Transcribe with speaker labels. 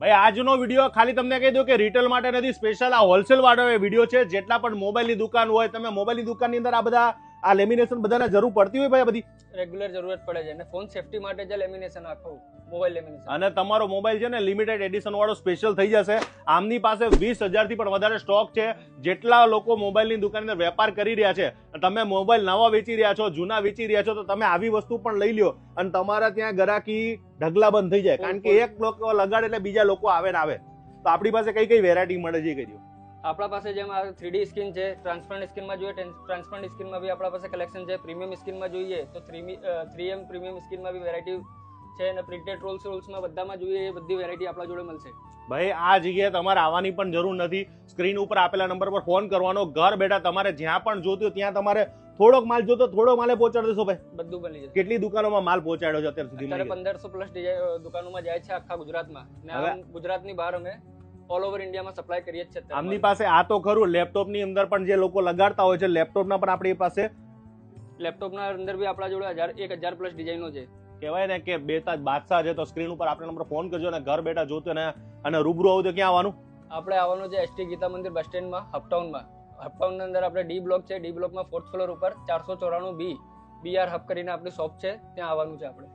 Speaker 1: ભાઈ આજનો વિડીયો ખાલી તમને કહી દઉં કે રિટેલ માટે નથી, સ્પેશિયલ આ હોલસેલ વાળો વિડીયો છે. જેટલા પણ મોબાઈલની દુકાન હોય, તમે મોબાઈલની દુકાનની અંદર આ બધા આ લેમિનેશન બધાને જરૂર પડતી હોય ભાઈ, બધી
Speaker 2: રેગ્યુલર જરૂરત પડે છે અને ફોન સેફટી માટે જે લેમિનેશન આખું મોબાઈલ લેમિનેશન.
Speaker 1: અને તમારો મોબાઈલ છે ને લિમિટેડ એડિશન વાળો સ્પેશિયલ થઈ જશે. આમની પાસે 20,000 થી પણ વધારે સ્ટોક છે. જેટલા લોકો મોબાઈલની દુકાનની અંદર વેપાર કરી રહ્યા છે, તમે મોબાઈલ નવા વેચી રહ્યા છો, જૂના વેચી રહ્યા છો, તો તમે આવી વસ્તુ પણ લઈ લ્યો અને તમારા ત્યાં ગ્રાહકી ઢગલાબંધ થઈ જાય. કારણ કે એક લોકો લગાડે એટલે બીજા લોકો આવે ને આવે. તો આપણી પાસે કઈ કઈ વેરાયટી મળે છે કહી દો.
Speaker 2: આપણા પાસે જેમ 3D સ્કીન છે, ટ્રાન્સપરન્ટ સ્કીનમાં જોઈએ, ટ્રાન્સપરન્ટ સ્કીનમાં બી આપણા પાસે કલેક્શન છે. પ્રીમિયમ સ્કીનમાં જોઈએ તો 3M પ્રીમિયમ સ્કીનમાં બી વેરાયટી છે અને પ્રિન્ટેડ રોલ્સમાં બધામાં જોઈએ એ બધી વેરાયટી આપણા જોડે મળશે.
Speaker 1: ભાઈ આ જગ્યાએ તમારે આવવાની પણ જરૂર નથી. સ્ક્રીન ઉપર આપેલા નંબર પર ફોન કરવાનો. ઘર બેઠા તમારે જ્યાં પણ જોતું હોય ત્યાં તમારે થોડોક માલ જોતો થોડો માલે પહોંચાડી દેશો ભાઈ.
Speaker 2: બધું બની જશે.
Speaker 1: કેટલી દુકાનોમાં માલ પહોંચાડ્યો છે અત્યાર સુધી?
Speaker 2: અત્યારે 1500 પ્લસ દુકાનોમાં જાય છે આખા ગુજરાતમાં ને ગુજરાતની બહાર અમે ઓલ ઓવર ઇન્ડિયામાં સપ્લાય કરીએ છીએ.
Speaker 1: આમની પાસે આ તો ખરું, લેપટોપની અંદર પણ જે લોકો લગાડતા હોય છે, લેપટોપના પણ આપણી પાસે
Speaker 2: લેપટોપના અંદર બી આપણા જોડે 1000 પ્લસ ડિઝાઇનો છે.
Speaker 1: કહેવાય ને કે બેતાજ બાદશાહ છે. તો સ્ક્રીન ઉપર આપણે નંબર ફોન કરજો અને ઘર બેઠા જોતો ને અને રૂબરૂ આવું તો ક્યાં આવવાનું?
Speaker 2: આપણે આવવાનું છે એસટી ગીતા મંદિર બસ સ્ટેન્ડમાં, હપટાઉનમાં. હપટાઉનની અંદર આપણે ડી બ્લોક છે. ડી બ્લોકમાં 4th ફ્લોર ઉપર 494B BR હબ કરીને આપણી શોપ છે, ત્યાં આવવાનું છે આપણે.